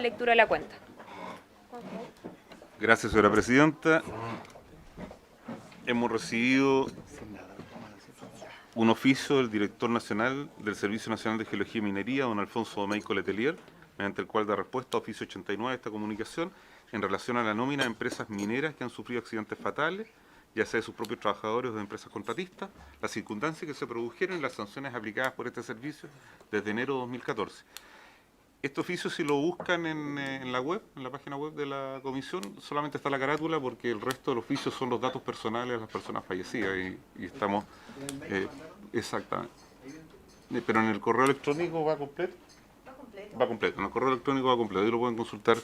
dar lectura a la cuenta. Gracias, señora presidenta. Hemos recibido un oficio del director nacional del Servicio Nacional de Geología y Minería, don Alfonso Domeyko Letelier, mediante el cual da respuesta a oficio 89 de esta comunicación en relación a la nómina de empresas mineras que han sufrido accidentes fatales, ya sea de sus propios trabajadores o de empresas contratistas, las circunstancias que se produjeron y las sanciones aplicadas por este servicio desde enero de 2014. Este oficio, si lo buscan en la web, en la página web de la comisión, solamente está la carátula porque el resto del oficio son los datos personales de las personas fallecidas y estamos... exactamente. Pero en el correo electrónico va completo. Va completo, en el correo electrónico va completo y lo pueden consultar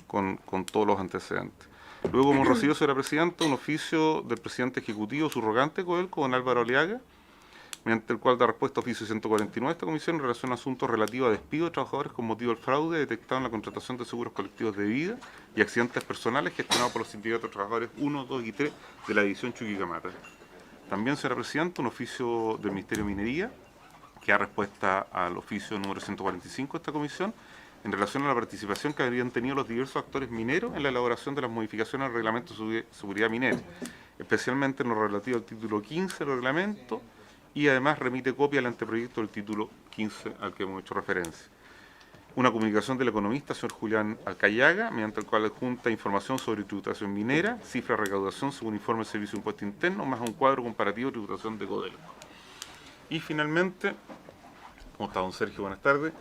con todos los antecedentes. Luego hemos recibido, señora presidenta, un oficio del presidente ejecutivo subrogante Codelco, don Álvaro Aliaga, mediante el cual da respuesta a oficio 149 de esta comisión en relación a asuntos relativos a despido de trabajadores con motivo del fraude detectado en la contratación de seguros colectivos de vida y accidentes personales gestionados por los sindicatos de trabajadores 1, 2 y 3 de la división Chuquicamata. También, señora presidenta, un oficio del Ministerio de Minería que da respuesta al oficio número 145 de esta comisión en relación a la participación que habrían tenido los diversos actores mineros en la elaboración de las modificaciones al reglamento de seguridad minera, especialmente en lo relativo al título 15 del reglamento, y además remite copia al anteproyecto del título 15 al que hemos hecho referencia. Una comunicación del economista, señor Julián Alcayaga, mediante el cual adjunta información sobre tributación minera, cifra de recaudación según informe del Servicio de Impuesto Interno, más un cuadro comparativo de tributación de Codelco. Y finalmente, ¿cómo está, don Sergio? Buenas tardes.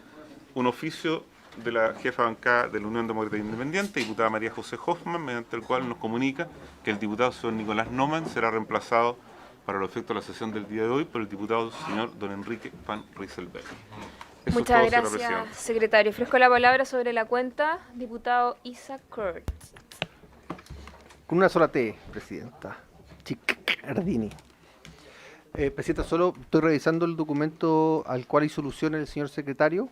Un oficio de la jefa bancada de la Unión Demócrata Independiente, diputada María José Hoffman, mediante el cual nos comunica que el diputado señor Nicolás Noman será reemplazado para los efectos de la sesión del día de hoy por el diputado señor don Enrique Van Rieselberg. Muchas gracias, secretario. Ofrezco la palabra sobre la cuenta, diputado Isaac Kurt. Con una sola T, presidenta. Chiccardini. Presidenta, solo estoy revisando el documento al cual hizo alusión el señor secretario.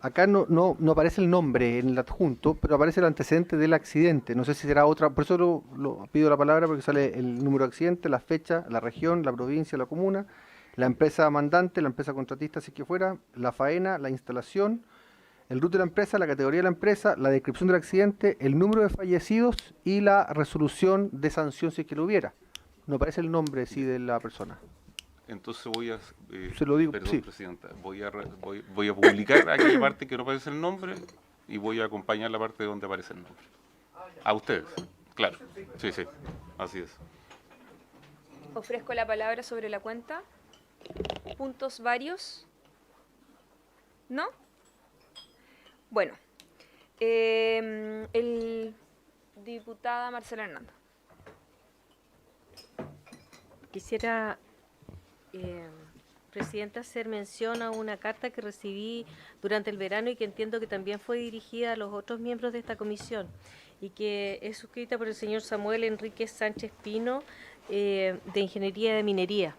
Acá no aparece el nombre en el adjunto, pero aparece el antecedente del accidente. No sé si será otra, por eso lo pido la palabra, porque sale el número de accidente, la fecha, la región, la provincia, la comuna, la empresa mandante, la empresa contratista, si es que fuera, la faena, la instalación, el RUT de la empresa, la categoría de la empresa, la descripción del accidente, el número de fallecidos y la resolución de sanción si es que lo hubiera. No aparece el nombre, sí, de la persona. Entonces voy a... Se lo digo, perdón, sí. presidenta, voy a publicar aquella parte que no aparece el nombre y voy a acompañar la parte donde aparece el nombre. A ustedes, claro. Sí, sí, así es. Ofrezco la palabra sobre la cuenta. ¿Puntos varios? ¿No? Bueno, el diputada Marcela Hernando. Quisiera, presidenta, hacer mención a una carta que recibí durante el verano y que entiendo que también fue dirigida a los otros miembros de esta comisión y que es suscrita por el señor Samuel Enríquez Sánchez Pino, de Ingeniería de Minería.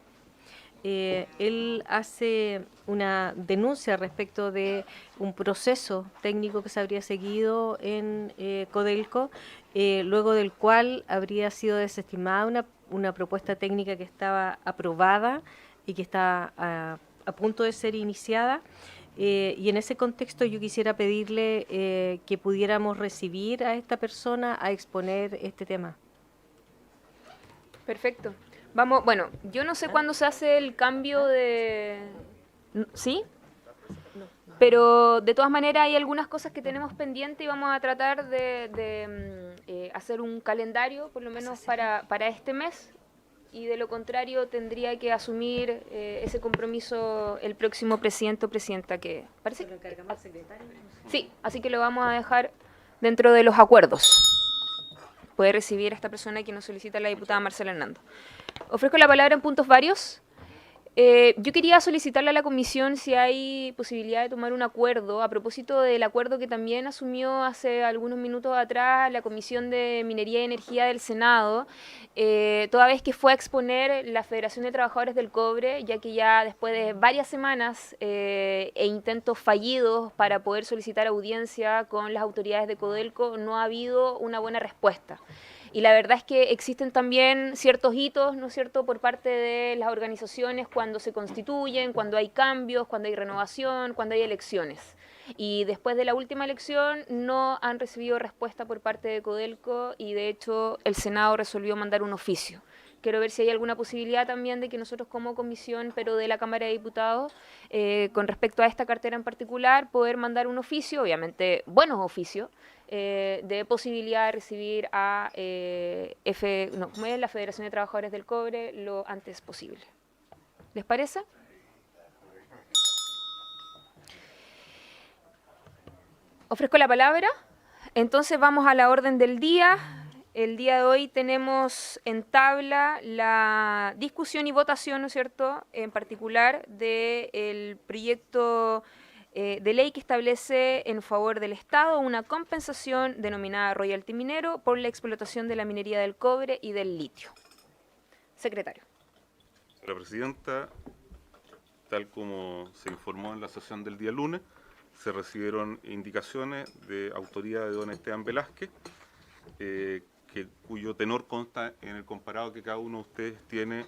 Él hace una denuncia respecto de un proceso técnico que se habría seguido en Codelco, luego del cual habría sido desestimada una propuesta técnica que estaba aprobada y que está a punto de ser iniciada. Y en ese contexto yo quisiera pedirle que pudiéramos recibir a esta persona a exponer este tema. Perfecto. Vamos, bueno, yo no sé cuándo se hace el cambio de... ¿Sí? Pero de todas maneras hay algunas cosas que tenemos pendientes y vamos a tratar de hacer un calendario, por lo menos para este mes, y de lo contrario tendría que asumir ese compromiso el próximo presidente o presidenta que... ¿Parece? ¿Se lo encargamos al secretario? Sí, así que lo vamos a dejar dentro de los acuerdos. Puede recibir a esta persona que nos solicita la diputada Marcela Hernando. Ofrezco la palabra en puntos varios. Yo quería solicitarle a la comisión si hay posibilidad de tomar un acuerdo, a propósito del acuerdo que también asumió hace algunos minutos atrás la Comisión de Minería y Energía del Senado, toda vez que fue a exponer la Federación de Trabajadores del Cobre, ya que ya después de varias semanas e intentos fallidos para poder solicitar audiencia con las autoridades de Codelco, no ha habido una buena respuesta. Y la verdad es que existen también ciertos hitos, ¿no es cierto?, por parte de las organizaciones cuando se constituyen, cuando hay cambios, cuando hay renovación, cuando hay elecciones. Y después de la última elección no han recibido respuesta por parte de Codelco y de hecho el Senado resolvió mandar un oficio. Quiero ver si hay alguna posibilidad también de que nosotros como comisión, pero de la Cámara de Diputados, con respecto a esta cartera en particular, poder mandar un oficio, obviamente buenos oficios, de posibilidad de recibir a como es la Federación de Trabajadores del Cobre lo antes posible. ¿Les parece? Ofrezco la palabra. Entonces vamos a la orden del día. El día de hoy tenemos en tabla la discusión y votación, ¿no es cierto?, en particular del proyecto de ley que establece en favor del Estado una compensación denominada royalty minero por la explotación de la minería del cobre y del litio. Secretario. Señora Presidenta, tal como se informó en la sesión del día lunes, se recibieron indicaciones de autoría de don Esteban Velázquez, cuyo tenor consta en el comparado que cada uno de ustedes tiene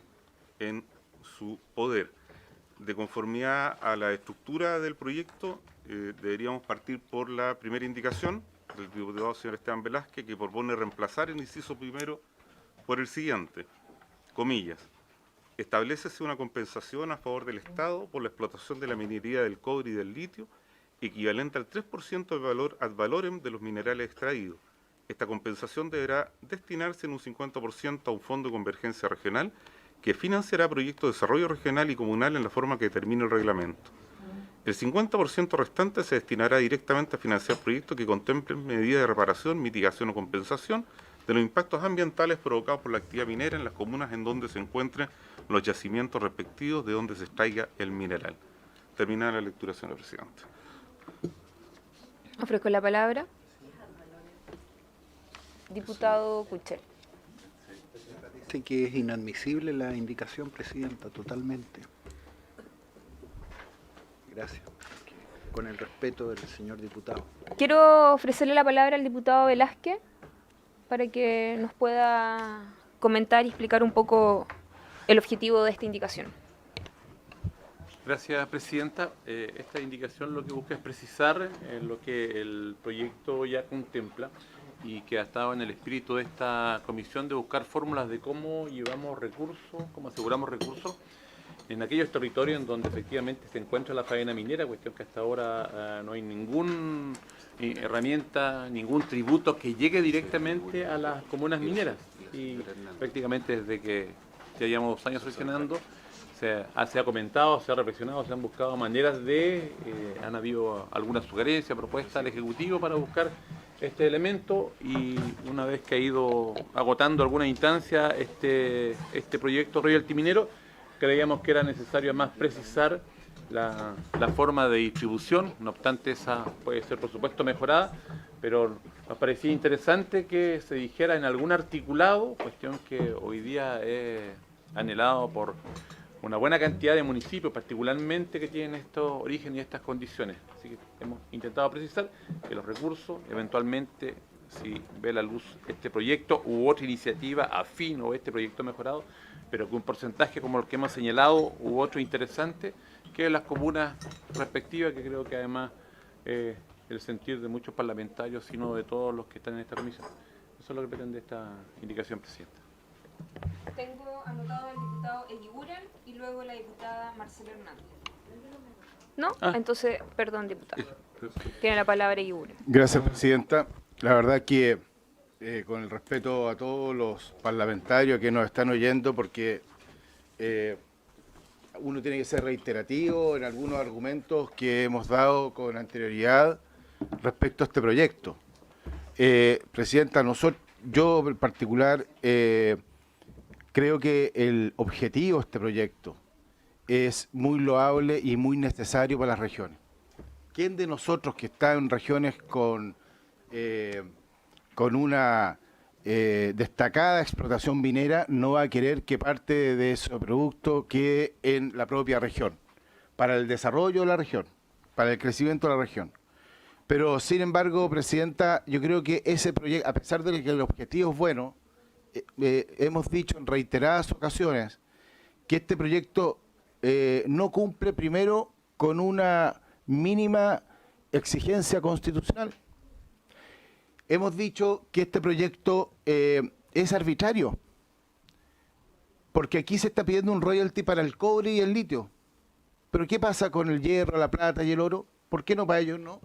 en su poder. De conformidad a la estructura del proyecto, deberíamos partir por la primera indicación del diputado señor Esteban Velázquez, que propone reemplazar el inciso primero por el siguiente, comillas, establécese una compensación a favor del Estado por la explotación de la minería del cobre y del litio, equivalente al 3% del valor ad valorem de los minerales extraídos. Esta compensación deberá destinarse en un 50% a un fondo de convergencia regional que financiará proyectos de desarrollo regional y comunal en la forma que determine el reglamento. El 50% restante se destinará directamente a financiar proyectos que contemplen medidas de reparación, mitigación o compensación de los impactos ambientales provocados por la actividad minera en las comunas en donde se encuentren los yacimientos respectivos de donde se extraiga el mineral. Terminada la lectura, señora Presidenta. Ofrezco la palabra. Diputado Cuchel. Dice que es inadmisible la indicación, Presidenta, totalmente. Gracias. Con el respeto del señor diputado. Quiero ofrecerle la palabra al diputado Velázquez para que nos pueda comentar y explicar un poco el objetivo de esta indicación. Gracias, Presidenta. Esta indicación lo que busca es precisar lo que el proyecto ya contempla y que ha estado en el espíritu de esta comisión de buscar fórmulas de cómo llevamos recursos, cómo aseguramos recursos en aquellos territorios en donde efectivamente se encuentra la faena minera, cuestión que hasta ahora no hay ninguna herramienta, ningún tributo que llegue directamente a las comunas mineras. Y prácticamente desde que ya llevamos 2 años sesionando, se ha comentado, se ha reflexionado, se han buscado maneras han habido algunas sugerencias, propuestas al Ejecutivo para buscar este elemento, y una vez que ha ido agotando alguna instancia este proyecto royalty minero, creíamos que era necesario más precisar la forma de distribución. No obstante, esa puede ser por supuesto mejorada, pero nos parecía interesante que se dijera en algún articulado, cuestión que hoy día es anhelado por una buena cantidad de municipios, particularmente que tienen estos orígenes y estas condiciones. Así que hemos intentado precisar que los recursos, eventualmente, si ve la luz este proyecto u otra iniciativa afín o este proyecto mejorado, pero que un porcentaje como el que hemos señalado u otro interesante, que las comunas respectivas, que creo que además el sentir de muchos parlamentarios, sino de todos los que están en esta comisión. Eso es lo que pretende esta indicación, Presidenta. Tengo anotado al diputado Eguiguren y luego la diputada Marcela Hernández. ¿No? Entonces, perdón, diputado. Tiene la palabra Eguiguren. Gracias, Presidenta. La verdad que con el respeto a todos los parlamentarios que nos están oyendo, porque uno tiene que ser reiterativo en algunos argumentos que hemos dado con anterioridad respecto a este proyecto. Presidenta, yo en particular creo que el objetivo de este proyecto es muy loable y muy necesario para las regiones. ¿Quién de nosotros que está en regiones con una destacada explotación minera no va a querer que parte de ese producto quede en la propia región, para el desarrollo de la región, para el crecimiento de la región? Pero, sin embargo, Presidenta, yo creo que ese proyecto, a pesar de que el objetivo es bueno, hemos dicho en reiteradas ocasiones que este proyecto no cumple primero con una mínima exigencia constitucional. Hemos dicho que este proyecto es arbitrario, porque aquí se está pidiendo un royalty para el cobre y el litio. Pero ¿qué pasa con el hierro, la plata y el oro? ¿Por qué no para ellos no?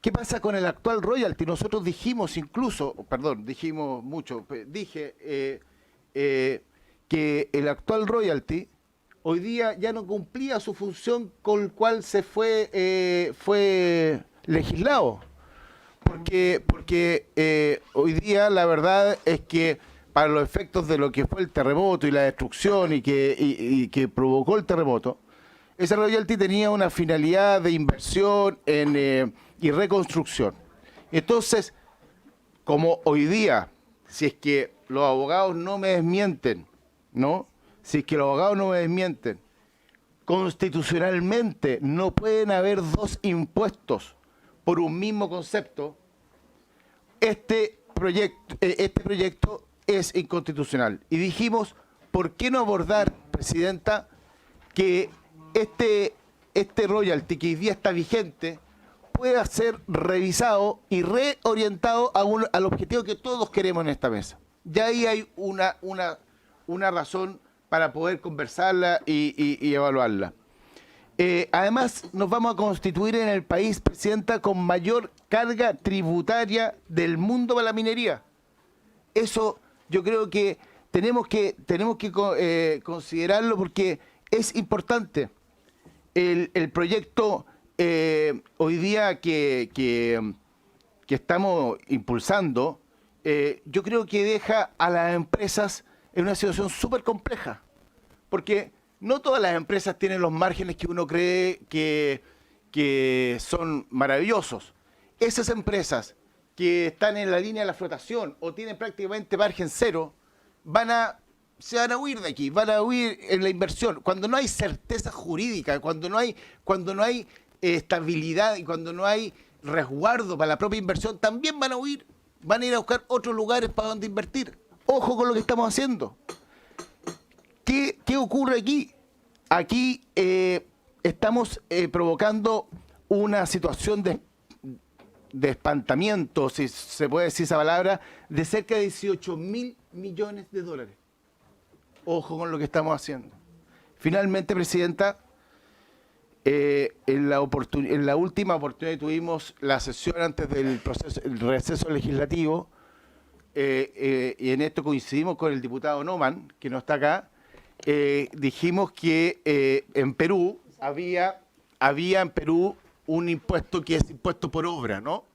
¿Qué pasa con el actual royalty? Nosotros dijimos incluso, perdón, dijimos mucho, dije que el actual royalty hoy día ya no cumplía su función con el cual se fue legislado. Porque hoy día la verdad es que para los efectos de lo que fue el terremoto y la destrucción y que provocó el terremoto, ese royalty tenía una finalidad de inversión y reconstrucción. Entonces, como hoy día, si es que los abogados no me desmienten, ¿no? Si es que los abogados no me desmienten, constitucionalmente no pueden haber dos impuestos por un mismo concepto. Este proyecto es inconstitucional. Y dijimos, ¿por qué no abordar, Presidenta, que este royalty que hoy día está vigente pueda ser revisado y reorientado al objetivo que todos queremos en esta mesa? Ya ahí hay una razón para poder conversarla y evaluarla. Además, nos vamos a constituir en el país, Presidenta, con mayor carga tributaria del mundo para la minería. Eso yo creo que tenemos que considerarlo porque es importante. El proyecto hoy día que estamos impulsando, yo creo que deja a las empresas en una situación súper compleja, porque no todas las empresas tienen los márgenes que uno cree que son maravillosos. Esas empresas que están en la línea de la flotación o tienen prácticamente margen cero, se van a huir de aquí, van a huir en la inversión. Cuando no hay certeza jurídica, cuando no hay estabilidad y cuando no hay resguardo para la propia inversión, también van a huir, van a ir a buscar otros lugares para donde invertir. Ojo con lo que estamos haciendo. ¿Qué ocurre aquí? Aquí estamos provocando una situación de espantamiento, si se puede decir esa palabra, de cerca de 18.000 millones de dólares. Ojo con lo que estamos haciendo. Finalmente, Presidenta, en la última oportunidad que tuvimos la sesión antes del receso legislativo, y en esto coincidimos con el diputado Noman, que no está acá, dijimos que en Perú había en Perú un impuesto que es impuesto por obra, ¿no?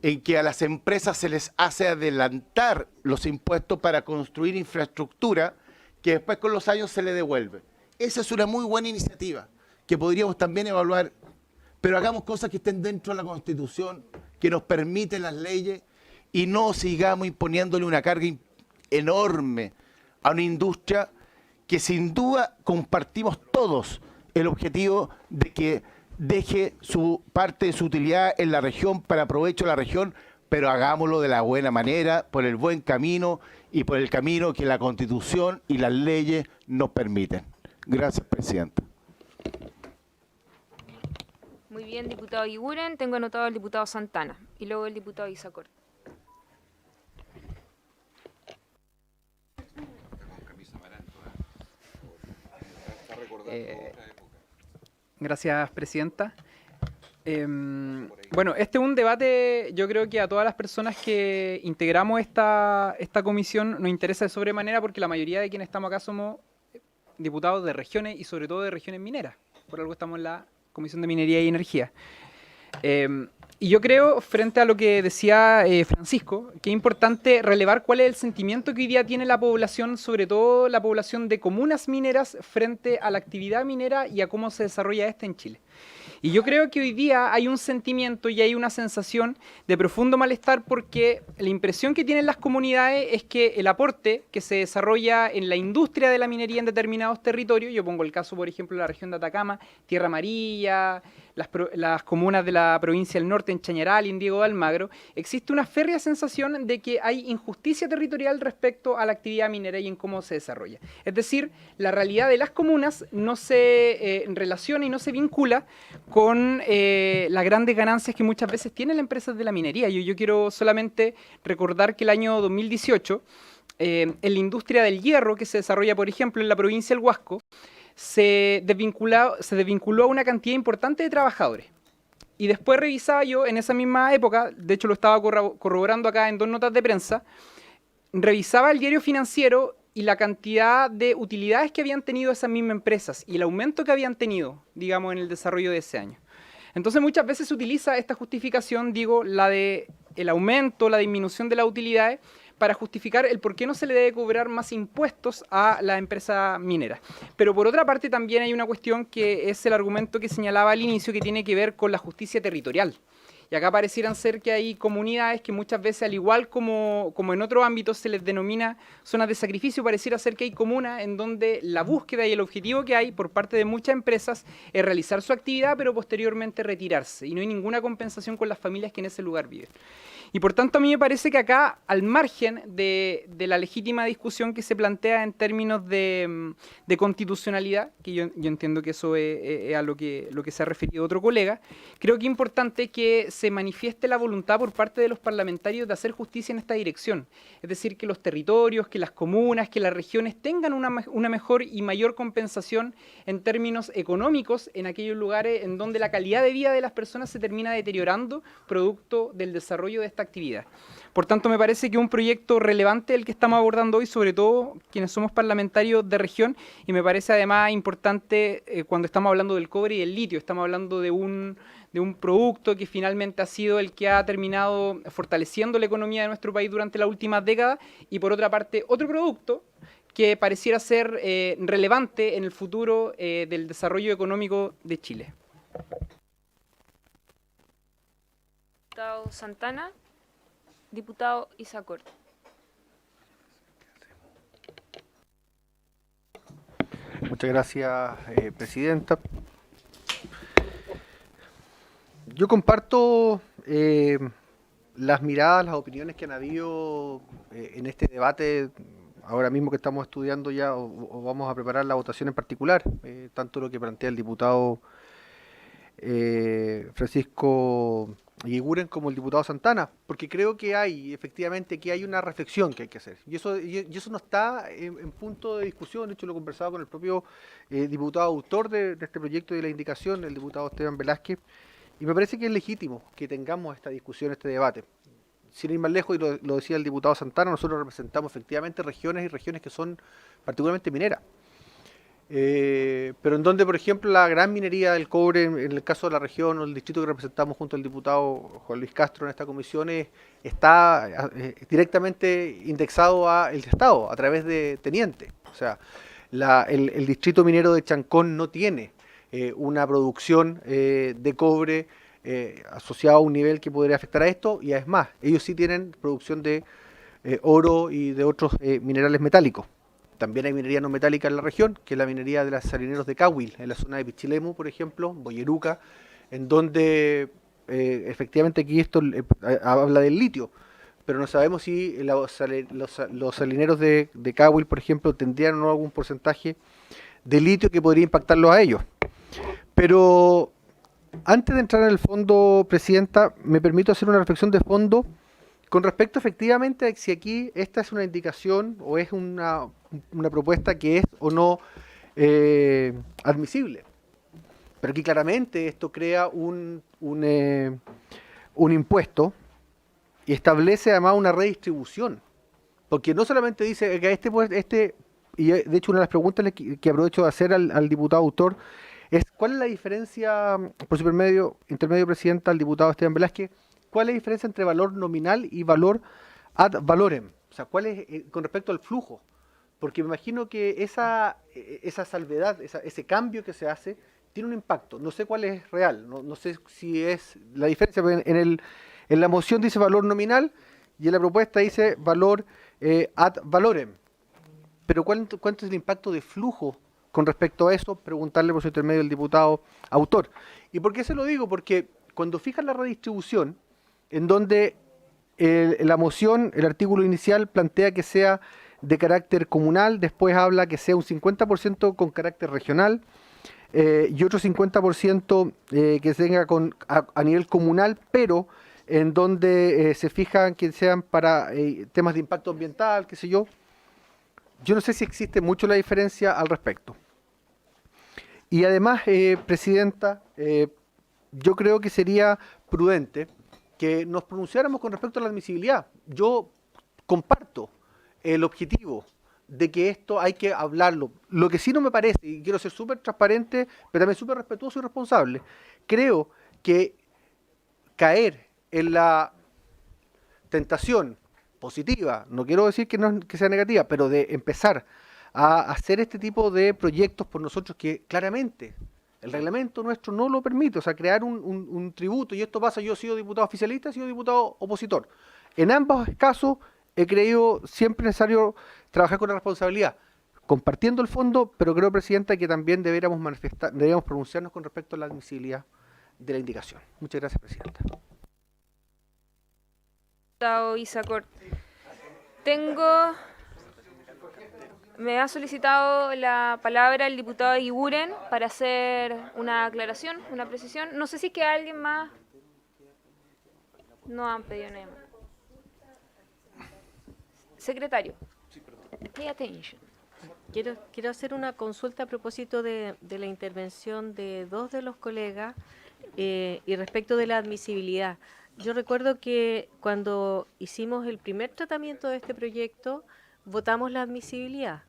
En que a las empresas se les hace adelantar los impuestos para construir infraestructura que después con los años se le devuelve. Esa es una muy buena iniciativa que podríamos también evaluar, pero hagamos cosas que estén dentro de la Constitución, que nos permiten las leyes y no sigamos imponiéndole una carga enorme a una industria que sin duda compartimos todos el objetivo de que deje su parte de su utilidad en la región para provecho de la región, pero hagámoslo de la buena manera, por el buen camino y por el camino que la Constitución y las leyes nos permiten. Gracias, Presidenta. Muy bien, diputado Aguiguren. Tengo anotado al diputado Santana y luego el diputado Isacor. Gracias, Presidenta. Bueno, este es un debate, yo creo que a todas las personas que integramos esta comisión nos interesa de sobremanera porque la mayoría de quienes estamos acá somos diputados de regiones y sobre todo de regiones mineras. Por algo estamos en la Comisión de Minería y Energía. Y yo creo, frente a lo que decía Francisco, que es importante relevar cuál es el sentimiento que hoy día tiene la población, sobre todo la población de comunas mineras, frente a la actividad minera y a cómo se desarrolla esta en Chile. Y yo creo que hoy día hay un sentimiento y hay una sensación de profundo malestar porque la impresión que tienen las comunidades es que el aporte que se desarrolla en la industria de la minería en determinados territorios, yo pongo el caso, por ejemplo, de la región de Atacama, Tierra Amarilla, las comunas de la provincia del norte, en Chañaral y en Diego de Almagro, existe una férrea sensación de que hay injusticia territorial respecto a la actividad minera y en cómo se desarrolla. Es decir, la realidad de las comunas no se relaciona y no se vincula con las grandes ganancias que muchas veces tienen las empresas de la minería. Yo quiero solamente recordar que el año 2018, en la industria del hierro que se desarrolla, por ejemplo, en la provincia del Huasco, se desvinculó a una cantidad importante de trabajadores. Y después revisaba yo en esa misma época, de hecho lo estaba corroborando acá en 2 notas de prensa, revisaba el diario financiero y la cantidad de utilidades que habían tenido esas mismas empresas y el aumento que habían tenido, digamos, en el desarrollo de ese año. Entonces muchas veces se utiliza esta justificación, digo, la de el aumento, la disminución de las utilidades, para justificar el por qué no se le debe cobrar más impuestos a la empresa minera. Pero por otra parte también hay una cuestión que es el argumento que señalaba al inicio, que tiene que ver con la justicia territorial. Y acá parecieran ser que hay comunidades que muchas veces, al igual como en otros ámbitos se les denomina zonas de sacrificio, pareciera ser que hay comunas en donde la búsqueda y el objetivo que hay por parte de muchas empresas es realizar su actividad, pero posteriormente retirarse. Y no hay ninguna compensación con las familias que en ese lugar viven. Y por tanto a mí me parece que acá, al margen de la legítima discusión que se plantea en términos de constitucionalidad, que yo entiendo que eso es a lo que se ha referido otro colega, creo que es importante que se manifieste la voluntad por parte de los parlamentarios de hacer justicia en esta dirección. Es decir, que los territorios, que las comunas, que las regiones tengan una mejor y mayor compensación en términos económicos en aquellos lugares en donde la calidad de vida de las personas se termina deteriorando producto del desarrollo de esta actividad. Por tanto, me parece que es un proyecto relevante el que estamos abordando hoy, sobre todo quienes somos parlamentarios de región, y me parece además importante cuando estamos hablando del cobre y del litio, estamos hablando de un producto que finalmente ha sido el que ha terminado fortaleciendo la economía de nuestro país durante las últimas décadas, y por otra parte otro producto que pareciera ser relevante en el futuro del desarrollo económico de Chile. Diputado Santana. Diputado Isacor. Muchas gracias, presidenta. Yo comparto las miradas, las opiniones que han habido en este debate, ahora mismo que estamos estudiando ya o vamos a preparar la votación en particular, tanto lo que plantea el diputado Francisco Eguiguren como el diputado Santana, porque creo que efectivamente que hay una reflexión que hay que hacer, y eso no está en punto de discusión. De hecho lo he conversado con el propio diputado autor de este proyecto de la indicación, el diputado Esteban Velázquez, y me parece que es legítimo que tengamos esta discusión, este debate. Sin ir más lejos, y lo decía el diputado Santana, nosotros representamos efectivamente regiones y regiones que son particularmente mineras. Pero en donde, por ejemplo, la gran minería del cobre, en el caso de la región o el distrito que representamos junto al diputado Juan Luis Castro en esta comisión, está directamente indexado al Estado a través de Teniente. O sea, el distrito minero de Chancón no tiene una producción de cobre asociado a un nivel que podría afectar a esto, y es más, ellos sí tienen producción de oro y de otros minerales metálicos. También hay minería no metálica en la región, que es la minería de los salineros de Cahuil, en la zona de Pichilemu, por ejemplo, Boyeruca, en donde efectivamente aquí esto habla del litio, pero no sabemos si los salineros de Cahuil, por ejemplo, tendrían o no algún porcentaje de litio que podría impactarlos a ellos. Pero antes de entrar en el fondo, presidenta, me permito hacer una reflexión de fondo con respecto efectivamente a si aquí esta es una indicación o es una propuesta que es o no admisible. Pero aquí claramente esto crea un impuesto y establece además una redistribución. Porque no solamente dice que y de hecho una de las preguntas que aprovecho de hacer al diputado autor es ¿cuál es la diferencia, por su intermedio presidenta, al diputado Esteban Velázquez, cuál es la diferencia entre valor nominal y valor ad valorem? O sea, ¿cuál es con respecto al flujo? Porque me imagino que esa salvedad, ese cambio que se hace, tiene un impacto. No sé cuál es real, no sé si es la diferencia. En la moción dice valor nominal y en la propuesta dice valor ad valorem. Pero ¿cuánto es el impacto de flujo con respecto a eso, preguntarle por su intermedio al diputado autor. ¿Y por qué se lo digo? Porque cuando fijan la redistribución, en donde la moción, el artículo inicial plantea que sea de carácter comunal, después habla que sea un 50% con carácter regional, y otro 50% que tenga a nivel comunal, pero en donde se fijan que sean para temas de impacto ambiental, qué sé yo. Yo no sé si existe mucho la diferencia al respecto. Y además, Presidenta, yo creo que sería prudente que nos pronunciáramos con respecto a la admisibilidad. Yo comparto el objetivo de que esto hay que hablarlo. Lo que sí no me parece, y quiero ser súper transparente, pero también súper respetuoso y responsable, creo que caer en la tentación positiva, no quiero decir que sea negativa, pero de empezar a hacer este tipo de proyectos por nosotros que claramente el reglamento nuestro no lo permite, o sea, crear un tributo, y esto pasa, yo he sido diputado oficialista, he sido diputado opositor. En ambos casos he creído siempre necesario trabajar con la responsabilidad, compartiendo el fondo, pero creo, Presidenta, que también deberíamos pronunciarnos con respecto a la admisibilidad de la indicación. Muchas gracias, Presidenta. Diputado Isacort, me ha solicitado la palabra el diputado Iguren para hacer una aclaración, una precisión. No sé si es que alguien más no han pedido nada más. Secretario, pay attention. Quiero hacer una consulta a propósito de la intervención de dos de los colegas y respecto de la admisibilidad. Yo recuerdo que cuando hicimos el primer tratamiento de este proyecto, votamos la admisibilidad.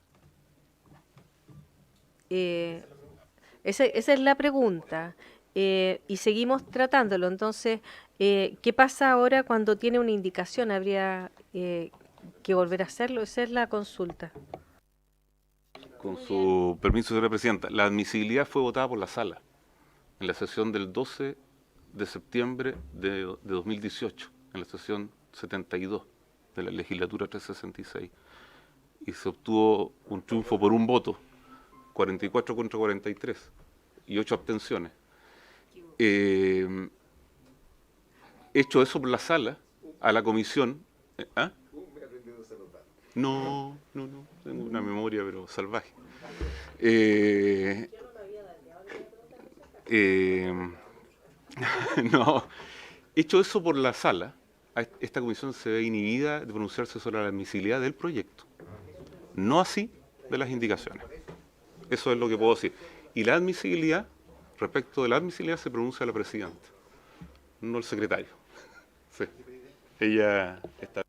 Esa es la pregunta. Y seguimos tratándolo. Entonces, ¿qué pasa ahora cuando tiene una indicación? ¿Habría que volver a hacerlo? Esa es la consulta. Con su permiso, señora Presidenta, la admisibilidad fue votada por la sala en la sesión del 12 de septiembre de 2018, en la sesión 72 de la legislatura 366. Y se obtuvo un triunfo por un voto, 44 contra 43, y 8 abstenciones. Hecho eso por la sala, a la comisión... ¿Ah? No, tengo una memoria pero salvaje. No, hecho eso por la sala, esta comisión se ve inhibida de pronunciarse sobre la admisibilidad del proyecto, no así de las indicaciones. Eso es lo que puedo decir. Y la admisibilidad, respecto de la admisibilidad, se pronuncia la presidenta, no el secretario. Sí. Ella está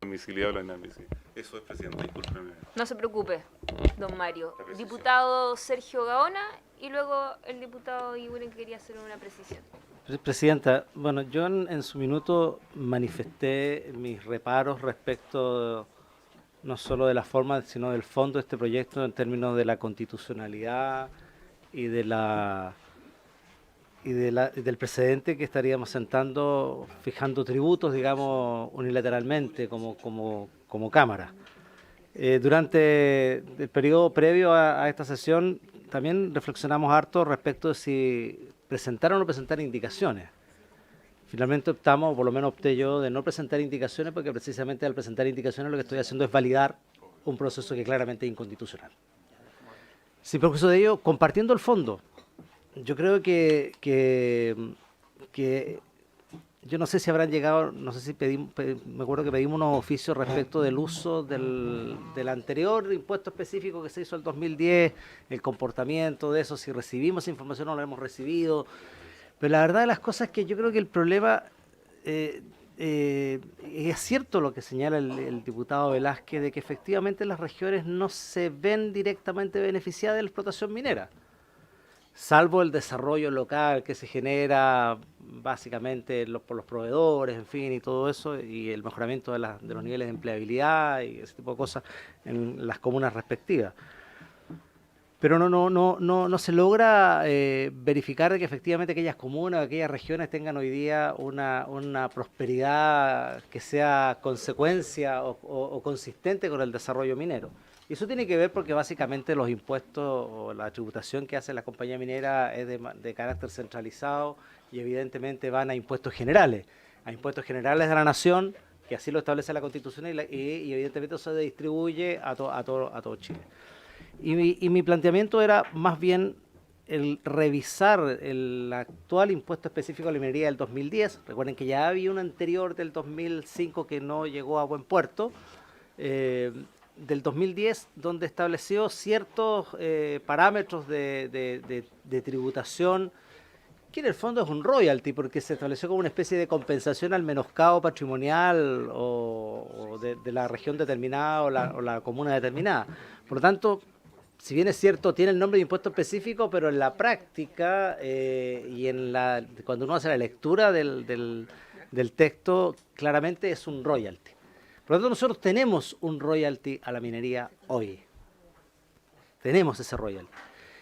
admisibilidad o la inadmisibilidad. Eso es, Presidenta, discúlpeme. No se preocupe, don Mario. Diputado Sergio Gaona y luego el diputado Iguren que quería hacer una precisión. Presidenta, bueno, yo en su minuto manifesté mis reparos respecto no solo de la forma, sino del fondo de este proyecto en términos de la constitucionalidad y del precedente que estaríamos sentando, fijando tributos, digamos, unilateralmente como Cámara. Durante el periodo previo a esta sesión también reflexionamos harto respecto de si presentar o no presentar indicaciones. Finalmente optamos, o por lo menos opté yo, de no presentar indicaciones, porque precisamente al presentar indicaciones lo que estoy haciendo es validar un proceso que claramente es inconstitucional. Sin perjuicio de ello, compartiendo el fondo, yo creo que yo no sé si habrán llegado, no sé si me acuerdo que pedimos unos oficios respecto del uso del anterior impuesto específico que se hizo el 2010, el comportamiento de eso, si recibimos información o no la hemos recibido. Pero la verdad de las cosas es que yo creo que el problema, es cierto lo que señala el diputado Velázquez, de que efectivamente las regiones no se ven directamente beneficiadas de la explotación minera, salvo el desarrollo local que se genera básicamente por los proveedores, en fin, y todo eso, y el mejoramiento de los niveles de empleabilidad y ese tipo de cosas en las comunas respectivas. Pero no se logra verificar de que efectivamente aquellas comunas, aquellas regiones tengan hoy día una prosperidad que sea consecuencia o consistente con el desarrollo minero. Y eso tiene que ver porque básicamente los impuestos o la tributación que hace la compañía minera es de carácter centralizado y evidentemente van a impuestos generales de la nación, que así lo establece la Constitución y evidentemente eso se distribuye a todo Chile. Y mi planteamiento era más bien el revisar el actual impuesto específico a la minería del 2010. Recuerden que ya había un anterior del 2005 que no llegó a buen puerto, del 2010, donde estableció ciertos parámetros de tributación, que en el fondo es un royalty, porque se estableció como una especie de compensación al menoscabo patrimonial o de la región determinada o la comuna determinada. Por lo tanto, si bien es cierto, tiene el nombre de impuesto específico, pero en la práctica cuando uno hace la lectura del texto, claramente es un royalty. Por lo tanto, nosotros tenemos un royalty a la minería hoy. Tenemos ese royalty.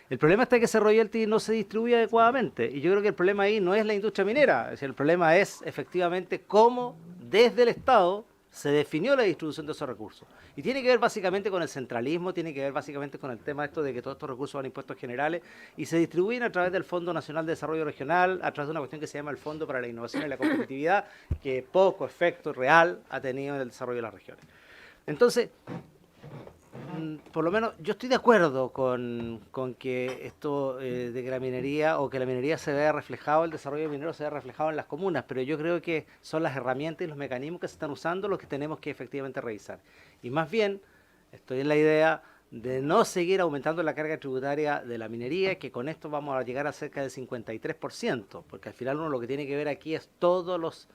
El problema está que ese royalty no se distribuye adecuadamente. Y yo creo que el problema ahí no es la industria minera. Es decir, el problema es efectivamente cómo desde el Estado se definió la distribución de esos recursos. Y tiene que ver básicamente con el centralismo, tiene que ver básicamente con el tema esto de que todos estos recursos van a impuestos generales y se distribuyen a través del Fondo Nacional de Desarrollo Regional, a través de una cuestión que se llama el Fondo para la Innovación y la Competitividad, que poco efecto real ha tenido en el desarrollo de las regiones. Entonces, por lo menos yo estoy de acuerdo con que esto de que la minería o que la minería se vea reflejado, el desarrollo minero se vea reflejado en las comunas, pero yo creo que son las herramientas y los mecanismos que se están usando los que tenemos que efectivamente revisar. Y más bien, estoy en la idea de no seguir aumentando la carga tributaria de la minería, que con esto vamos a llegar a cerca del 53%, porque al final uno lo que tiene que ver aquí es todos los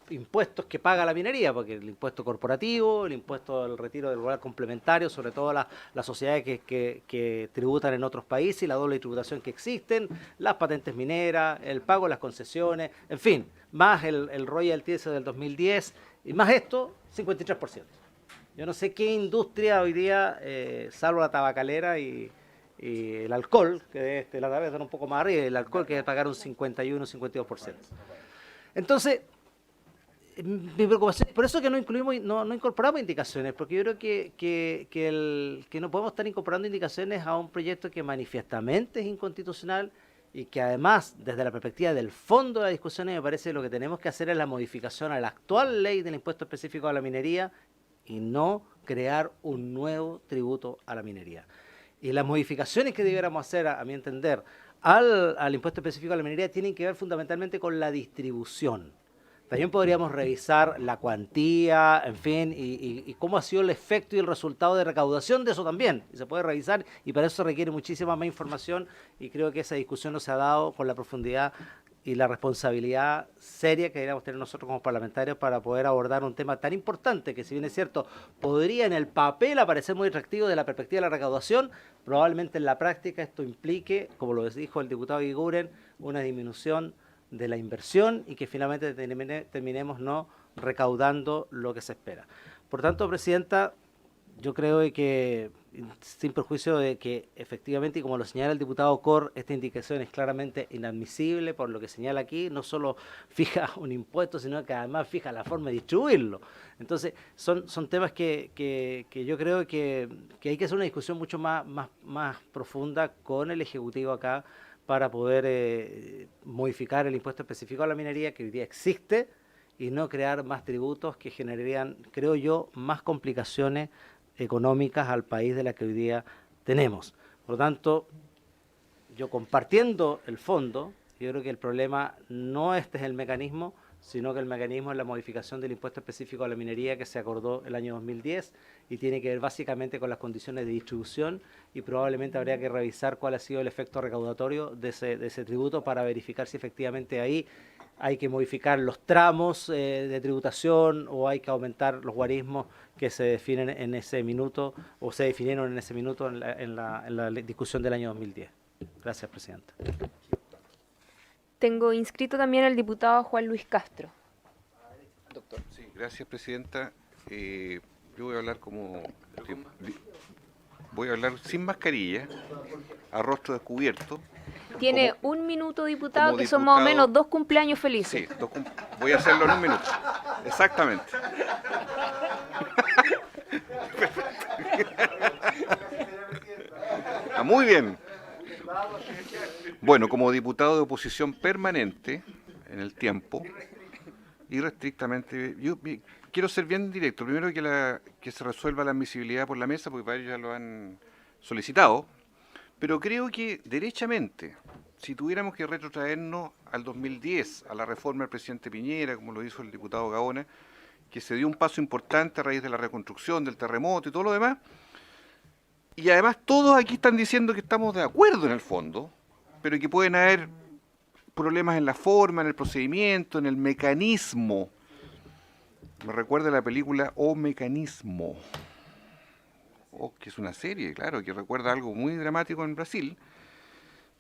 impuestos que paga la minería, porque el impuesto corporativo, el impuesto del retiro del lugar complementario, sobre todo las sociedades que tributan en otros países y la doble tributación que existen, las patentes mineras, el pago de las concesiones, en fin, más el royalty ese del 2010 y más esto, 53%. Yo no sé qué industria hoy día, salvo la tabacalera y el alcohol, que la tabla está un poco más arriba, el alcohol que debe pagar un 51, 52%. Entonces, mi preocupación es por eso que no incorporamos indicaciones, porque yo creo que no podemos estar incorporando indicaciones a un proyecto que manifiestamente es inconstitucional y que además, desde la perspectiva del fondo de la discusión, me parece que lo que tenemos que hacer es la modificación a la actual ley del impuesto específico a la minería y no crear un nuevo tributo a la minería. Y las modificaciones que debiéramos hacer, a mi entender, al impuesto específico a la minería tienen que ver fundamentalmente con la distribución. También podríamos revisar la cuantía, en fin, y cómo ha sido el efecto y el resultado de recaudación de eso también. Y se puede revisar y para eso se requiere muchísima más información y creo que esa discusión no se ha dado con la profundidad y la responsabilidad seria que deberíamos tener nosotros como parlamentarios para poder abordar un tema tan importante que, si bien es cierto, podría en el papel aparecer muy atractivo desde la perspectiva de la recaudación, probablemente en la práctica esto implique, como lo dijo el diputado Iguren, una disminución de la inversión y que finalmente terminemos no recaudando lo que se espera. Por tanto, Presidenta, yo creo que, sin perjuicio de que efectivamente, y como lo señala el diputado Cor, esta indicación es claramente inadmisible por lo que señala aquí, no solo fija un impuesto, sino que además fija la forma de distribuirlo. Entonces, son temas que yo creo que hay que hacer una discusión mucho más profunda con el Ejecutivo acá, para poder modificar el impuesto específico a la minería que hoy día existe y no crear más tributos que generarían, creo yo, más complicaciones económicas al país de la que hoy día tenemos. Por lo tanto, yo compartiendo el fondo, yo creo que el problema no este es el mecanismo, sino que el mecanismo es la modificación del impuesto específico a la minería que se acordó el año 2010 y tiene que ver básicamente con las condiciones de distribución y probablemente habría que revisar cuál ha sido el efecto recaudatorio de ese tributo para verificar si efectivamente ahí hay que modificar los tramos de tributación o hay que aumentar los guarismos que se definen en ese minuto o se definieron en ese minuto en la discusión del año 2010. Gracias, Presidenta. Tengo inscrito también al diputado Juan Luis Castro. Doctor. Sí, gracias, Presidenta. Yo voy a hablar voy a hablar sin mascarilla, a rostro descubierto. Tiene un minuto, diputado, que son más o menos 2 cumpleaños felices. Sí, voy a hacerlo en un minuto. Exactamente. Muy bien. Bueno, como diputado de oposición permanente en el tiempo, irrestrictamente, yo quiero ser bien directo. Primero que se resuelva la admisibilidad por la mesa, porque varios ya lo han solicitado, pero creo que derechamente, si tuviéramos que retrotraernos al 2010, a la reforma del presidente Piñera, como lo hizo el diputado Gaona, que se dio un paso importante a raíz de la reconstrucción, del terremoto y todo lo demás, y además todos aquí están diciendo que estamos de acuerdo en el fondo, pero que pueden haber problemas en la forma, en el procedimiento, en el mecanismo. Me recuerda la película O Mecanismo, que es una serie, claro, que recuerda algo muy dramático en Brasil.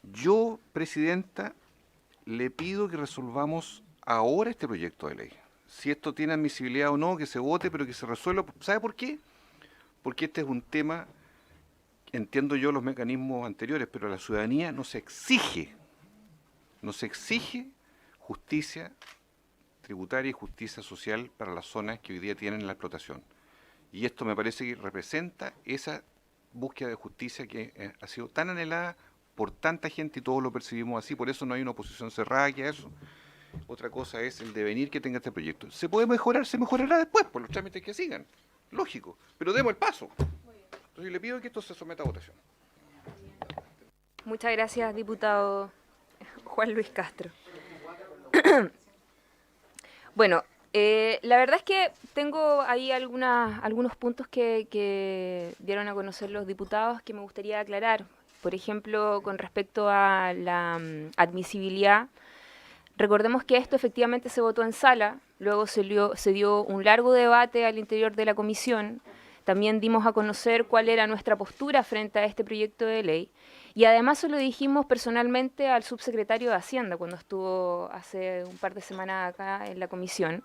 Yo, Presidenta, le pido que resolvamos ahora este proyecto de ley. Si esto tiene admisibilidad o no, que se vote, pero que se resuelva. ¿Sabe por qué? Porque este es un tema, entiendo yo los mecanismos anteriores, pero a la ciudadanía nos exige justicia tributaria y justicia social para las zonas que hoy día tienen la explotación. Y esto me parece que representa esa búsqueda de justicia que ha sido tan anhelada por tanta gente y todos lo percibimos así, por eso no hay una oposición cerrada que a eso. Otra cosa es el devenir que tenga este proyecto. ¿Se puede mejorar? Se mejorará después, por los trámites que sigan. Lógico. Pero demos el paso. Entonces le pido que esto se someta a votación. Muchas gracias, diputado Juan Luis Castro. Bueno, la verdad es que tengo ahí algunos puntos que dieron a conocer los diputados que me gustaría aclarar. Por ejemplo, con respecto a la admisibilidad, recordemos que esto efectivamente se votó en sala, luego se dio un largo debate al interior de la comisión, también dimos a conocer cuál era nuestra postura frente a este proyecto de ley, y además se lo dijimos personalmente al subsecretario de Hacienda cuando estuvo hace un par de semanas acá en la comisión,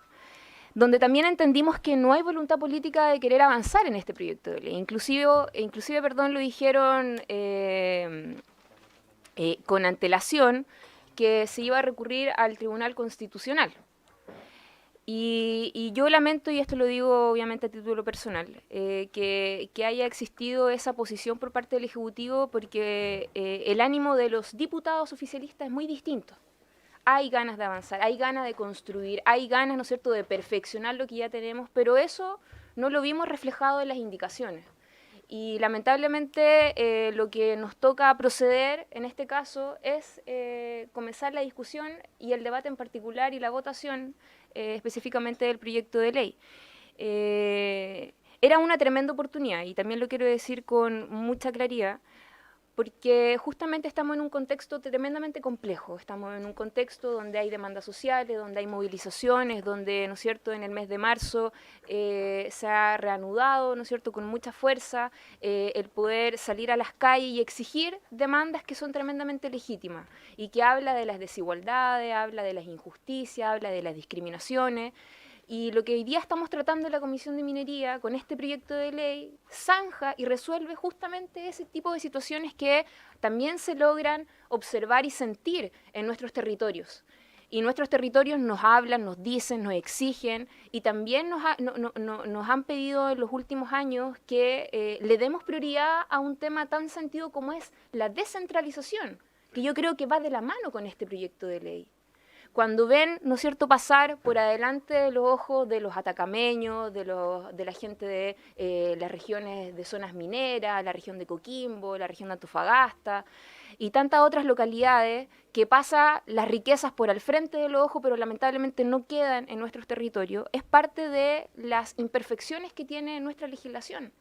donde también entendimos que no hay voluntad política de querer avanzar en este proyecto de ley. Inclusive lo dijeron con antelación, que se iba a recurrir al Tribunal Constitucional. Y yo lamento, y esto lo digo obviamente a título personal, que haya existido esa posición por parte del Ejecutivo, porque el ánimo de los diputados oficialistas es muy distinto. Hay ganas de avanzar, hay ganas de construir, hay ganas, ¿no es cierto?, de perfeccionar lo que ya tenemos, pero eso no lo vimos reflejado en las indicaciones. Y lamentablemente lo que nos toca proceder en este caso es comenzar la discusión y el debate en particular y la votación específicamente del proyecto de ley. Era una tremenda oportunidad y también lo quiero decir con mucha claridad, porque justamente estamos en un contexto tremendamente complejo, estamos en un contexto donde hay demandas sociales, donde hay movilizaciones, donde, ¿no es cierto?, en el mes de marzo se ha reanudado, ¿no es cierto?, con mucha fuerza el poder salir a las calles y exigir demandas que son tremendamente legítimas y que habla de las desigualdades, habla de las injusticias, habla de las discriminaciones. Y lo que hoy día estamos tratando en la Comisión de Minería con este proyecto de ley zanja y resuelve justamente ese tipo de situaciones que también se logran observar y sentir en nuestros territorios. Y nuestros territorios nos hablan, nos dicen, nos exigen y también nos han pedido en los últimos años que le demos prioridad a un tema tan sentido como es la descentralización, que yo creo que va de la mano con este proyecto de ley. Cuando ven, ¿no es cierto?, pasar por adelante de los ojos de los atacameños, de la gente de las regiones de zonas mineras, la región de Coquimbo, la región de Antofagasta y tantas otras localidades que pasa las riquezas por al frente de los ojos, pero lamentablemente no quedan en nuestros territorios, es parte de las imperfecciones que tiene nuestra legislación.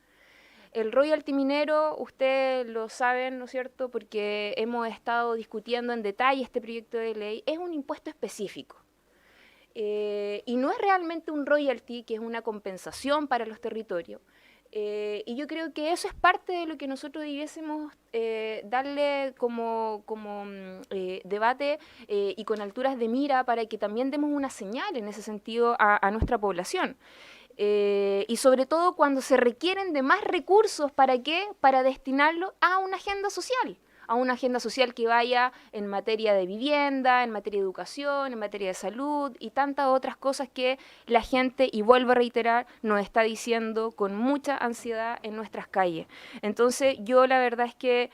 El royalty minero, ustedes lo saben, ¿no es cierto?, porque hemos estado discutiendo en detalle este proyecto de ley, es un impuesto específico. Y no es realmente un royalty, que es una compensación para los territorios. Y yo creo que eso es parte de lo que nosotros debiésemos darle como debate y con alturas de mira para que también demos una señal en ese sentido a nuestra población. Y sobre todo cuando se requieren de más recursos, ¿para qué? Para destinarlo a una agenda social, a una agenda social que vaya en materia de vivienda, en materia de educación, en materia de salud y tantas otras cosas que la gente, y vuelvo a reiterar, nos está diciendo con mucha ansiedad en nuestras calles. Entonces yo la verdad es que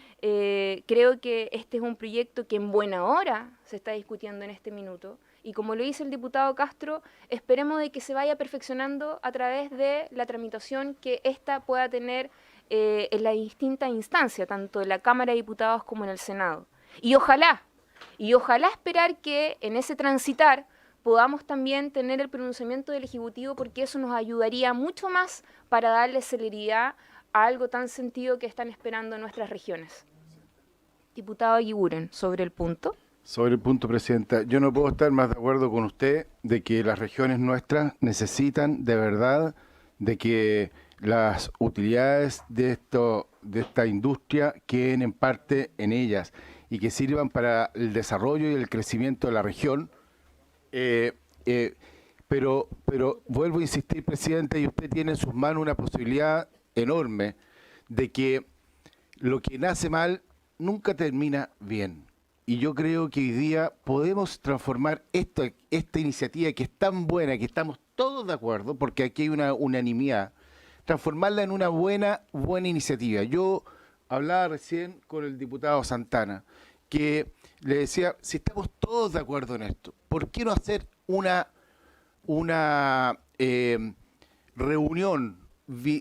creo que este es un proyecto que en buena hora se está discutiendo en este minuto. Y como lo dice el diputado Castro, esperemos de que se vaya perfeccionando a través de la tramitación que ésta pueda tener en la distinta instancia, tanto en la Cámara de Diputados como en el Senado. Y ojalá esperar que en ese transitar podamos también tener el pronunciamiento del Ejecutivo, porque eso nos ayudaría mucho más para darle celeridad a algo tan sentido que están esperando en nuestras regiones. Diputado Eguiguren, sobre el punto. Sobre el punto, Presidenta, yo no puedo estar más de acuerdo con usted de que las regiones nuestras necesitan de verdad de que las utilidades de esta industria queden en parte en ellas y que sirvan para el desarrollo y el crecimiento de la región. Pero vuelvo a insistir, Presidenta, y usted tiene en sus manos una posibilidad enorme de que lo que nace mal nunca termina bien. Y yo creo que hoy día podemos transformar esta iniciativa que es tan buena, que estamos todos de acuerdo, porque aquí hay una unanimidad, transformarla en una buena iniciativa. Yo hablaba recién con el diputado Santana, que le decía, si estamos todos de acuerdo en esto, ¿por qué no hacer una reunión,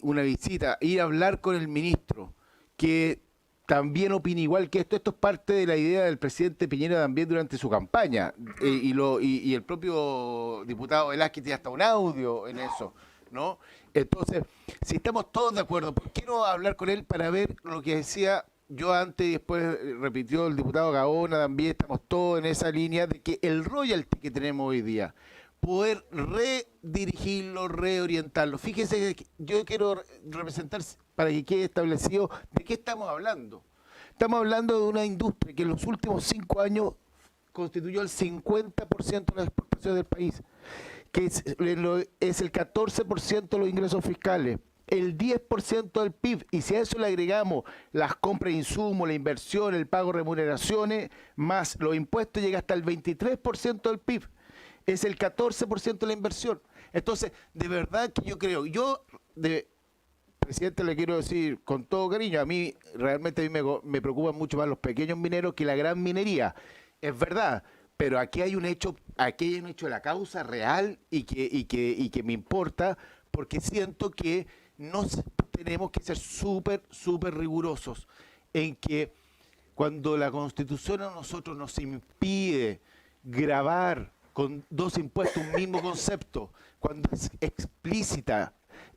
una visita, ir a hablar con el ministro, que también opina igual que esto? Esto es parte de la idea del presidente Piñera también durante su campaña, y el propio diputado Velázquez tiene hasta un audio en eso, ¿no? Entonces, si estamos todos de acuerdo, ¿por qué no hablar con él para ver lo que decía yo antes y después repitió el diputado Gaona? También estamos todos en esa línea de que el royalty que tenemos hoy día, poder redirigirlo, reorientarlo. Fíjese que yo quiero representar, para que quede establecido, de qué estamos hablando. Estamos hablando de una industria que en los últimos 5 años constituyó el 50% de las exportaciones del país, que es el 14% de los ingresos fiscales, el 10% del PIB, y si a eso le agregamos las compras de insumos, la inversión, el pago de remuneraciones, más los impuestos, llega hasta el 23% del PIB. Es el 14% de la inversión. Entonces, de verdad que yo creo, Presidente, le quiero decir con todo cariño, a mí realmente me preocupan mucho más los pequeños mineros que la gran minería. Es verdad, pero aquí hay un hecho de la causa real y que me importa, porque siento que tenemos que ser súper rigurosos en que cuando la Constitución a nosotros nos impide gravar con 2 impuestos un mismo concepto, cuando es explícita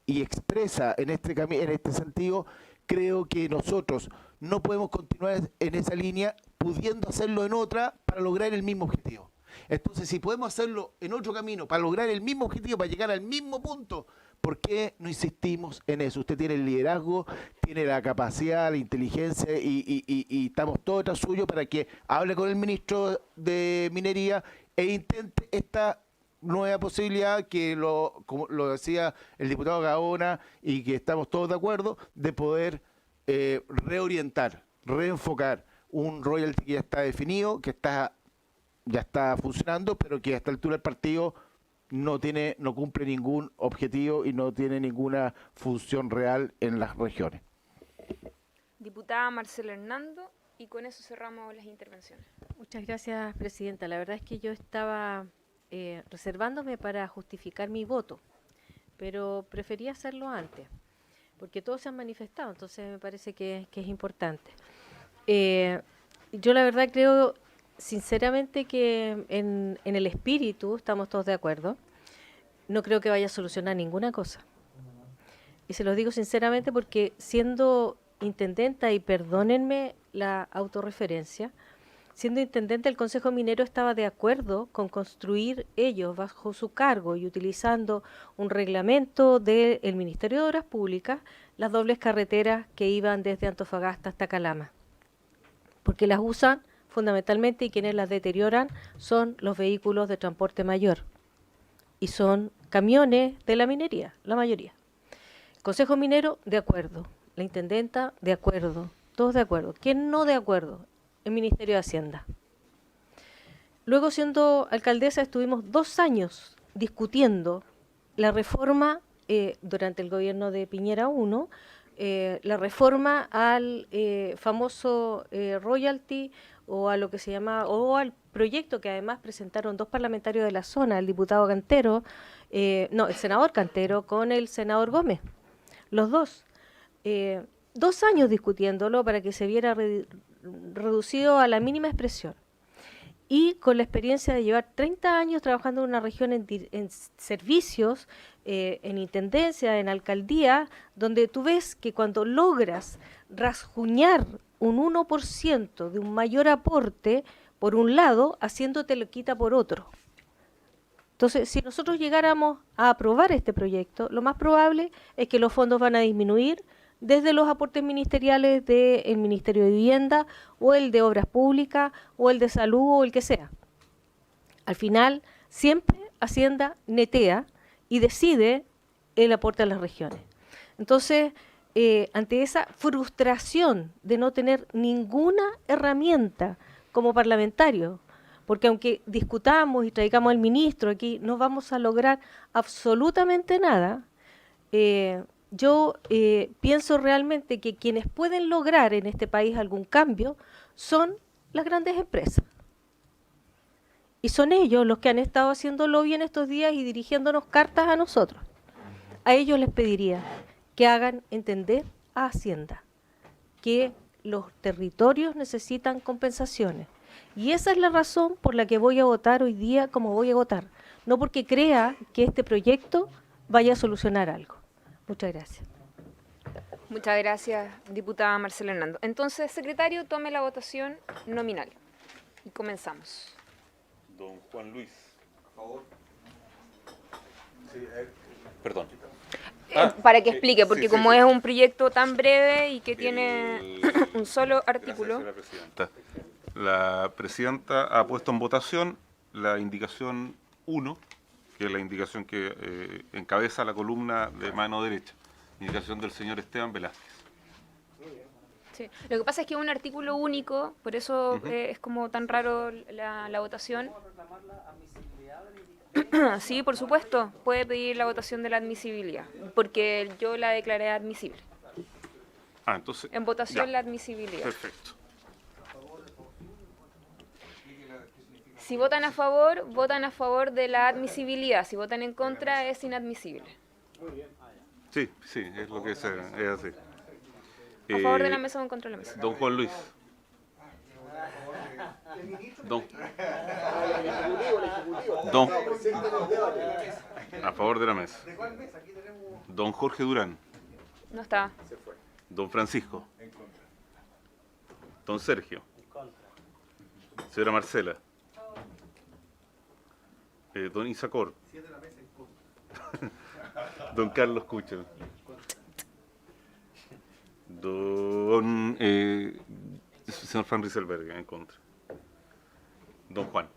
y expresa en este sentido, creo que nosotros no podemos continuar en esa línea pudiendo hacerlo en otra para lograr el mismo objetivo. Entonces, si podemos hacerlo en otro camino para lograr el mismo objetivo, para llegar al mismo punto, ¿por qué no insistimos en eso? Usted tiene el liderazgo, tiene la capacidad, la inteligencia y estamos todos tras suyo para que hable con el ministro de Minería e intente esta nueva posibilidad que, como lo decía el diputado Gaona, y que estamos todos de acuerdo, de poder reorientar, reenfocar un royalty que ya está definido, que ya está funcionando, pero que a esta altura el partido no cumple ningún objetivo y no tiene ninguna función real en las regiones. Diputada Marcela Hernando, y con eso cerramos las intervenciones. Muchas gracias, Presidenta. La verdad es que yo estaba reservándome para justificar mi voto, pero prefería hacerlo antes, porque todos se han manifestado, entonces me parece que es importante. Yo la verdad creo sinceramente que en el espíritu estamos todos de acuerdo. No creo que vaya a solucionar ninguna cosa. Y se los digo sinceramente porque siendo intendenta, y perdónenme la autorreferencia, siendo intendente el Consejo Minero estaba de acuerdo con construir ellos bajo su cargo y utilizando un reglamento del Ministerio de Obras Públicas las dobles carreteras que iban desde Antofagasta hasta Calama, porque las usan fundamentalmente, y quienes las deterioran son los vehículos de transporte mayor y son camiones de la minería, la mayoría. Consejo Minero, de acuerdo. La intendenta, de acuerdo. todos de acuerdo. ¿Quién no de acuerdo? El Ministerio de Hacienda. Luego, siendo alcaldesa, estuvimos 2 años discutiendo la reforma, durante el gobierno de Piñera 1, la reforma al famoso royalty, o a lo que se llama, o al proyecto que además presentaron 2 parlamentarios de la zona, el diputado Cantero, el senador Cantero con el senador Gómez, los dos. 2 años discutiéndolo para que se viera reducido a la mínima expresión. Y con la experiencia de llevar 30 años trabajando en una región en servicios, en intendencia, en alcaldía, donde tú ves que cuando logras rasguñar un 1% de un mayor aporte, por un lado, haciéndote lo quita por otro. Entonces, si nosotros llegáramos a aprobar este proyecto, lo más probable es que los fondos van a disminuir desde los aportes ministeriales del Ministerio de Vivienda, o el de Obras Públicas, o el de Salud, o el que sea. Al final, siempre Hacienda netea y decide el aporte a las regiones. Entonces, ante esa frustración de no tener ninguna herramienta como parlamentario, porque aunque discutamos y traigamos al ministro aquí, no vamos a lograr absolutamente nada. Yo pienso realmente que quienes pueden lograr en este país algún cambio son las grandes empresas. Y son ellos los que han estado haciendo lobby en estos días y dirigiéndonos cartas a nosotros. A ellos les pediría que hagan entender a Hacienda que los territorios necesitan compensaciones. Y esa es la razón por la que voy a votar hoy día como voy a votar. No porque crea que este proyecto vaya a solucionar algo. Muchas gracias. Muchas gracias, diputada Marcela Hernando. Entonces, secretario, tome la votación nominal. Y comenzamos. Don Juan Luis. A favor. Sí, perdón. Para que explique, porque como es un proyecto tan breve y que tiene un solo artículo. Gracias, presidenta. La presidenta ha puesto en votación la indicación 1, que es la indicación que encabeza la columna de mano derecha, indicación del señor Esteban Velázquez. Sí. Lo que pasa es que es un artículo único, por eso es como tan raro la votación. Sí, por supuesto, puede pedir la votación de la admisibilidad, porque yo la declaré admisible. Entonces. En votación ya. La admisibilidad. Perfecto. Si votan a favor de la admisibilidad. Si votan en contra, es inadmisible. Sí, es lo que es así. ¿A favor de la mesa o en contra de la mesa? Don Juan Luis. A favor de la mesa. Don Jorge Durán. No está. Don Francisco. Don Sergio. Señora Marcela. Don Isacor. Don Carlos Kuchel. Don señor Van Rieselberg en contra. Don Juan.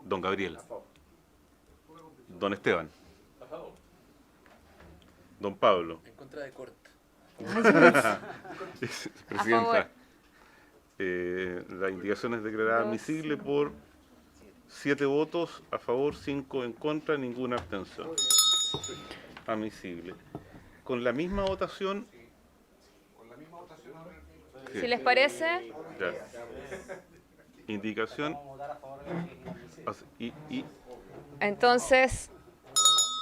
Don Gabriel. Don Esteban. Don Pablo. En contra de corte. Presidenta. La indicación es declarada admisible por 7 votos a favor, 5 en contra, ninguna abstención. Admisible. Con la misma votación. Sí. Si les parece. Ya. Indicación. Entonces.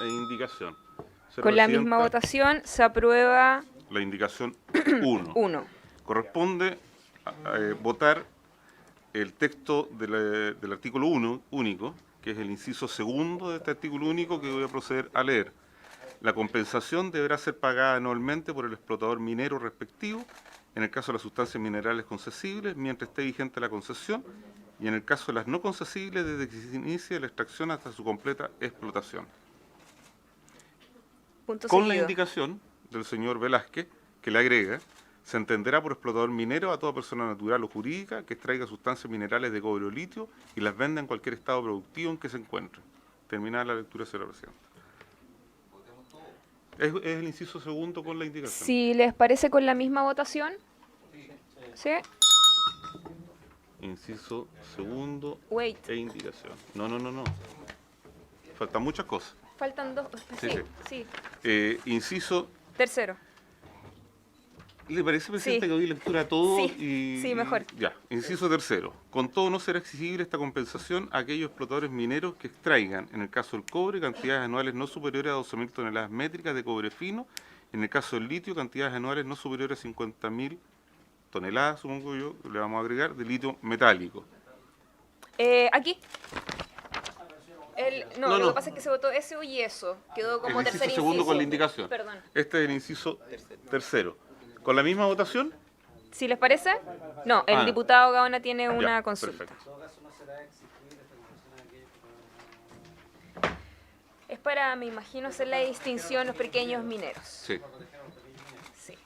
Indicación. Con la misma votación se aprueba. La indicación 1. 1. Corresponde votar el texto del artículo 1 único, que es el inciso segundo de este artículo único que voy a proceder a leer. La compensación deberá ser pagada anualmente por el explotador minero respectivo, en el caso de las sustancias minerales concesibles, mientras esté vigente la concesión, y en el caso de las no concesibles, desde que se inicie la extracción hasta su completa explotación. Punto Con seguido. la indicación del señor Velázquez, que le agrega: se entenderá por explotador minero a toda persona natural o jurídica que extraiga sustancias minerales de cobre o litio y las venda en cualquier estado productivo en que se encuentre. Terminada la lectura, señora presidenta. Es el inciso segundo con la indicación. Si les parece con la misma votación. ¿Sí? Inciso segundo Wait. e indicación. No. Faltan muchas cosas. Faltan dos. Sí, Sí, sí. sí. Inciso, Tercero. ¿le parece, presidente, Sí. que doy lectura a todo? Sí, sí, mejor. Ya, inciso tercero. Con todo no será exigible esta compensación a aquellos explotadores mineros que extraigan, en el caso del cobre, cantidades anuales no superiores a 12.000 toneladas métricas de cobre fino, en el caso del litio, cantidades anuales no superiores a 50.000 toneladas, supongo yo, le vamos a agregar, de litio metálico. Aquí. No, lo no. que pasa es que se votó eso y eso. Quedó como El inciso tercer segundo inciso. con la indicación. Perdón. Este es el inciso tercero. ¿Con la misma votación? ¿Si les parece? No, el Ah. diputado Gaona tiene una Ya, consulta. perfecto. Es para, me imagino, hacer la distinción los pequeños mineros. Sí. Sí.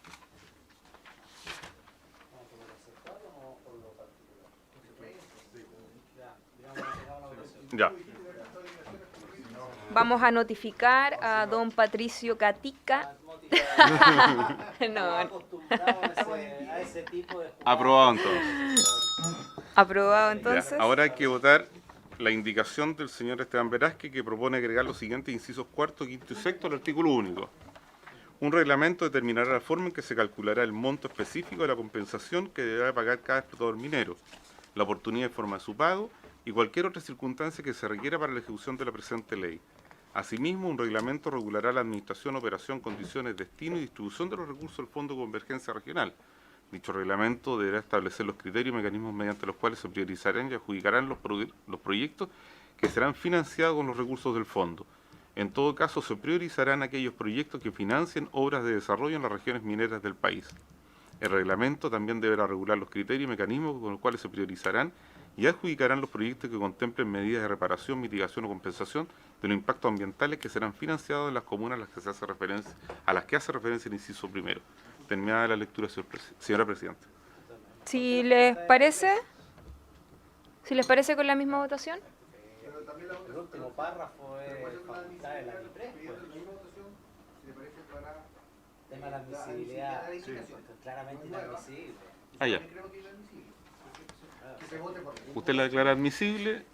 Ya. Vamos a notificar a don Patricio Catica. No, Aprobado entonces. aprobado Ya, entonces. ahora hay que votar la indicación del señor Esteban Velázquez, que propone agregar los siguientes incisos cuarto, quinto y sexto al artículo único. Un reglamento determinará la forma en que se calculará el monto específico de la compensación que deberá pagar cada explotador minero, la oportunidad y forma de su pago y cualquier otra circunstancia que se requiera para la ejecución de la presente ley. Asimismo, un reglamento regulará la administración, operación, condiciones, destino y distribución de los recursos del Fondo de Convergencia Regional. Dicho reglamento deberá establecer los criterios y mecanismos mediante los cuales se priorizarán y adjudicarán los proyectos que serán financiados con los recursos del fondo. En todo caso, se priorizarán aquellos proyectos que financien obras de desarrollo en las regiones mineras del país. El reglamento también deberá regular los criterios y mecanismos con los cuales se priorizarán y adjudicarán los proyectos que contemplen medidas de reparación, mitigación o compensación de los impactos ambientales que serán financiados en las comunas a las que hace referencia el inciso primero. Terminada la lectura, señora Presidenta. Si les parece con la misma votación. El último párrafo es facultad de la DIPRES, tema de la admisibilidad, claramente inadmisible. Ah, ya. Usted la declara admisible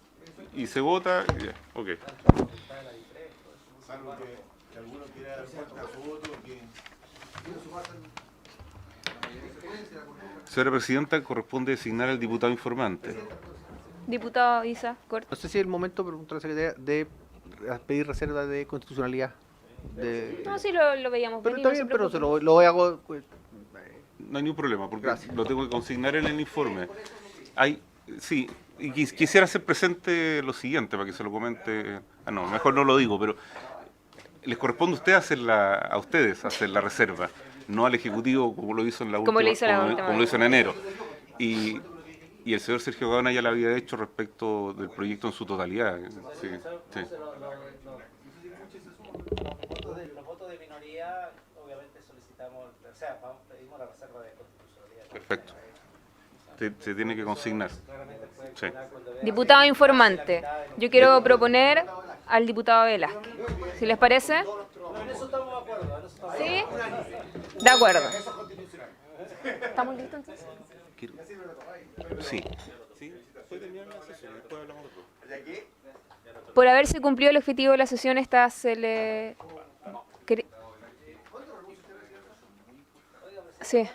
y se vota. Ya, ok. Señora Presidenta, corresponde designar al diputado informante. Diputado Isa, corto. No sé si es el momento, preguntar a la secretaria, de pedir reserva de constitucionalidad. No, sí lo veíamos Pero venir, está no se bien, pero se preocupe. lo hago. Pues, No hay ningún problema, porque Gracias. lo tengo que consignar en el informe. Sí, y quisiera hacer presente lo siguiente, para que se lo comente. No, mejor no lo digo, pero les corresponde a ustedes hacer la reserva, no al Ejecutivo como lo hizo en la Como última, lo hizo la última como lo vez. hizo en enero. Y el señor Sergio Gaona ya lo había hecho respecto del proyecto en su totalidad. Sí, sí. Los votos de minoría, obviamente solicitamos, pedimos la reserva de constitucionalidad. Perfecto. Se tiene que consignar. Sí. Diputado informante. Yo quiero proponer al diputado Velázquez. Si les parece. En eso estamos de acuerdo. ¿Sí? De acuerdo. ¿Estamos listos entonces? Sí. Por haberse cumplido el objetivo de la sesión, esta se le... Sí.